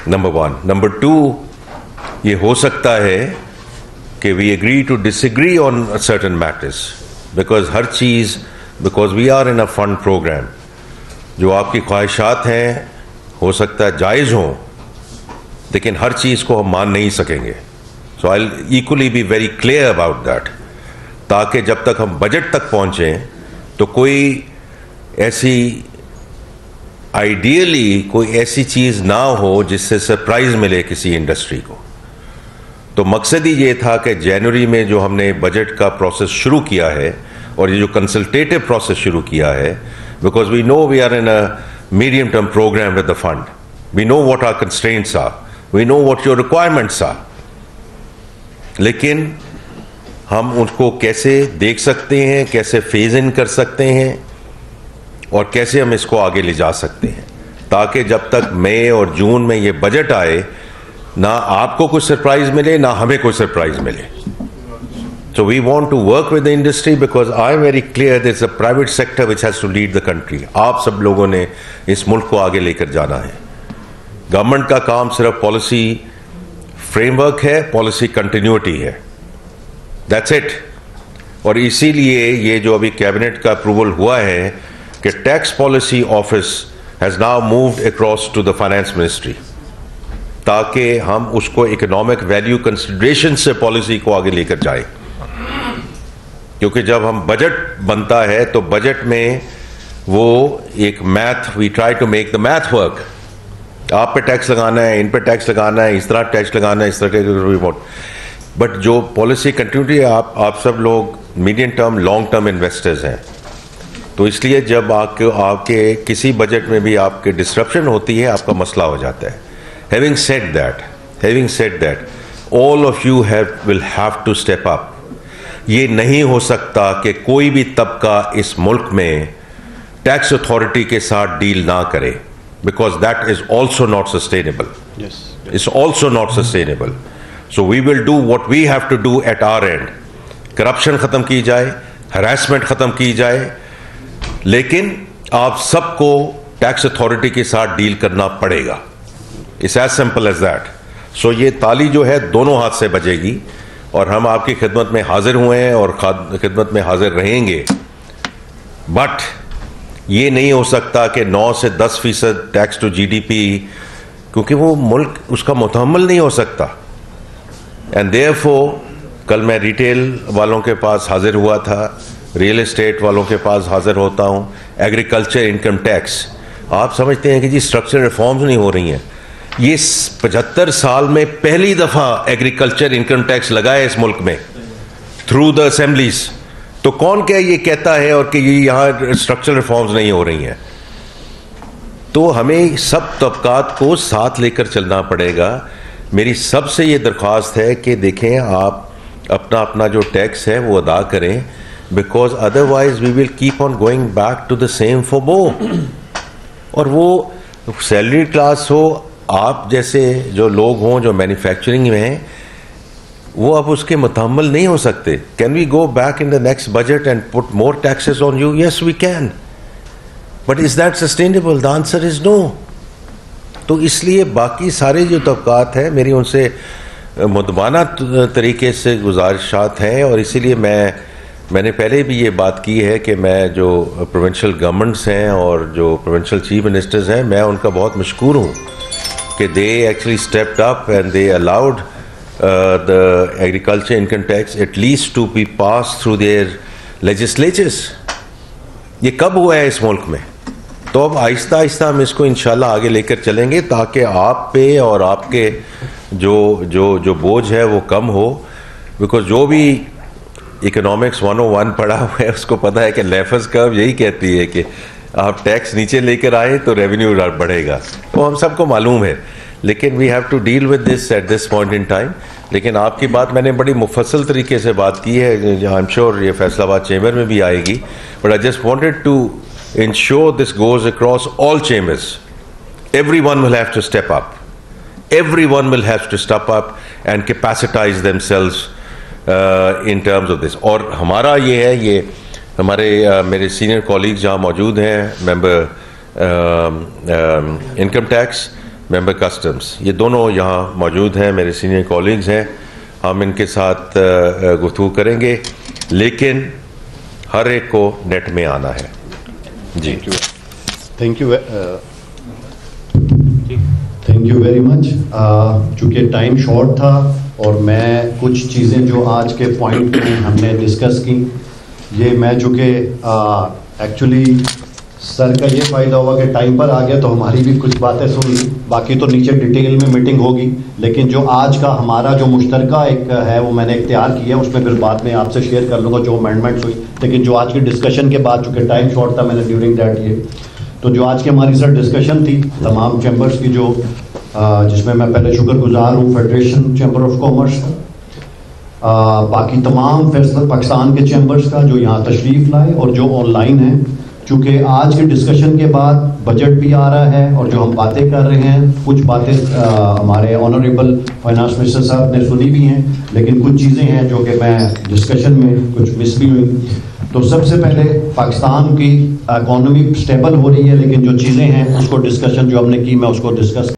Number 1. Number 2, ये हो सकता है कि we agree to disagree on certain matters, because हर चीज़, because we are in a fund program, जो आपकी ख्वाहिशात हैं हो सकता है जायज़ हों, लेकिन हर चीज़ को हम मान नहीं सकेंगे. So I will equally be very clear about that, ताकि जब तक हम बजट तक पहुँचें तो कोई ऐसी आइडियली कोई ऐसी चीज़ ना हो जिससे सरप्राइज़ मिले किसी इंडस्ट्री को. तो मकसद ही ये था कि जनवरी में जो हमने बजट का प्रोसेस शुरू किया है और ये जो कंसल्टेटिव प्रोसेस शुरू किया है, because we know we are in a medium term program with the fund, we know what our constraints are, we know what your requirements are, लेकिन हम उनको कैसे देख सकते हैं, कैसे फेज इन कर सकते हैं और कैसे हम इसको आगे ले जा सकते हैं, ताकि जब तक मई और जून में ये बजट आए ना आपको कुछ सरप्राइज मिले ना हमें कोई सरप्राइज मिले. So we want to work with the industry because I am very clear there's a private sector which has to lead the country. आप सब लोगों ने इस मुल्क को आगे लेकर जाना है. गवर्नमेंट का काम सिर्फ पॉलिसी फ्रेमवर्क है, पॉलिसी कंटिन्यूटी है, दैट्स इट. और इसीलिए ये जो अभी कैबिनेट का अप्रूवल हुआ है कि tax policy office has now moved across to the finance ministry, ताकि हम उसको इकोनॉमिक वैल्यू कंसिडरेशन से पॉलिसी को आगे लेकर जाएं. क्योंकि जब हम बजट बनता है तो बजट में वो एक math, we try to make the math work. आप पे टैक्स लगाना है, इन पे टैक्स लगाना है, इस तरह टैक्स लगाना है, इस तरह के, बट जो पॉलिसी कंटिन्यूटी है, आप सब लोग medium term long term investors हैं, तो इसलिए जब आपके किसी बजट में भी आपके डिस्ट्रप्शन होती है आपका मसला हो जाता है. Having said that, all of you will have to step up. ये नहीं हो सकता कि कोई भी तबका इस मुल्क में टैक्स अथॉरिटी के साथ डील ना करे, because that is also not sustainable. Yes. It's also not sustainable. So we will do what we have to do at our end. Corruption ख़त्म की जाए, हरासमेंट ख़त्म की जाए, लेकिन आप सबको टैक्स अथॉरिटी के साथ डील करना पड़ेगा. It's as simple as that. So ये ताली जो है दोनों हाथ से बजेगी और हम आपकी खिदमत में हाजिर हुए हैं और खिदमत में हाजिर रहेंगे. बट ये नहीं हो सकता कि 9 से 10% टैक्स टू जीडीपी, क्योंकि वो मुल्क उसका मुतहम्मल नहीं हो सकता. एंड देयरफॉर कल मैं रिटेल वालों के पास हाजिर हुआ था, रियल एस्टेट वालों के पास हाजिर होता हूँ, एग्रीकल्चर इनकम टैक्स. आप समझते हैं कि जी स्ट्रक्चरल रिफॉर्म्स नहीं हो रही हैं. ये 75 साल में पहली दफा एग्रीकल्चर इनकम टैक्स लगा है इस मुल्क में थ्रू द असेंबलीज. तो कौन क्या ये कहता है और कि ये यहाँ स्ट्रक्चरल रिफॉर्म्स नहीं हो रही हैं. तो हमें सब तबकात को साथ लेकर चलना पड़ेगा. मेरी सबसे ये दरख्वास्त है कि देखें आप अपना अपना जो टैक्स है वो अदा करें, because otherwise we will keep on going back to the same for बो. और वो सैलरी क्लास हो, आप जैसे जो लोग हों जो मैन्युफैक्चरिंग में हैं, वो अब उसके मुतहम्मल नहीं हो सकते. Can we go back in the next budget and put more taxes on you? Yes we can, but is that sustainable? The answer is no. तो इसलिए बाकी सारे जो तबकात हैं, मेरी उनसे मुदबाना तरीके से गुजारिशात हैं. और इसीलिए मैंने पहले भी ये बात की है कि मैं जो प्रोविंशियल गवर्नमेंट्स हैं और जो प्रोविंशियल चीफ मिनिस्टर्स हैं, मैं उनका बहुत मशकूर हूँ कि they actually stepped up and they allowed the agriculture income tax at least to be passed through their legislatures. ये कब हुआ है इस मुल्क में? तो अब आहिस्ता आहिस्ता हम इसको इंशाल्लाह आगे लेकर चलेंगे ताकि आप पे और आपके जो बोझ है वो कम हो. बिकॉज जो भी इकोनॉमिक्स 101 पढ़ा हुआ है उसको पता है कि लेफर्स कर्व यही कहती है कि आप टैक्स नीचे लेकर आए तो रेवेन्यू बढ़ेगा. वो हम सबको मालूम है, लेकिन we have to deal with this at this point in time. लेकिन आपकी बात मैंने बड़ी मुफस्सल तरीके से बात की है, आई एम श्योर ये फैसलाबाद चेंबर में भी आएगी. But I just wanted to ensure this goes across all chambers. Everyone will have to step up. Everyone will have to step up and capacitize themselves in terms of this. और हमारा ये है, ये हमारे मेरे सीनियर कॉलीग्स जहाँ मौजूद हैं, member income tax, member customs, ये दोनों यहाँ मौजूद हैं, मेरे सीनियर कॉलीग्स हैं। हम इनके साथ गुफ्तगू करेंगे, लेकिन हर एक को नेट में आना है। जी, थैंक यू वेरी मच। चूँकि टाइम शॉर्ट था और मैं कुछ चीज़ें जो आज के पॉइंट में हमने डिस्कस की, ये मैं चूँकि एक्चुअली सर का ये फ़ायदा हुआ कि टाइम पर आ गया तो हमारी भी कुछ बातें सुन ली, बाकी तो नीचे डिटेल में मीटिंग होगी। लेकिन जो आज का हमारा जो मुश्तरका एक है वो मैंने इख्तियार किया, उसमें फिर बाद में आपसे शेयर कर लूँगा जो अमेंडमेंट्स हुई। लेकिन जो आज की डिस्कशन के बाद, चूँकि टाइम शॉर्ट था, मैंने ड्यूरिंग दैट ये तो जो आज की हमारी सर डिस्कशन थी तमाम चैम्बर्स की, जो जिसमें मैं पहले शुक्रगुजार हूँ फेडरेशन चैम्बर ऑफ कॉमर्स का, बाकी तमाम पाकिस्तान के चैम्बर्स का जो यहाँ तशरीफ़ लाए और जो ऑनलाइन है। चूँकि आज के डिस्कशन के बाद बजट भी आ रहा है और जो हम बातें कर रहे हैं, कुछ बातें हमारे ऑनरेबल फाइनेंस मिनिस्टर साहब ने सुनी भी हैं, लेकिन कुछ चीज़ें हैं जो कि मैं डिस्कशन में कुछ मिस भी हुई। तो सबसे पहले पाकिस्तान की इकॉनमी स्टेबल हो रही है, लेकिन जो चीज़ें हैं उसको डिस्कशन जो हमने की, मैं उसको डिस्कस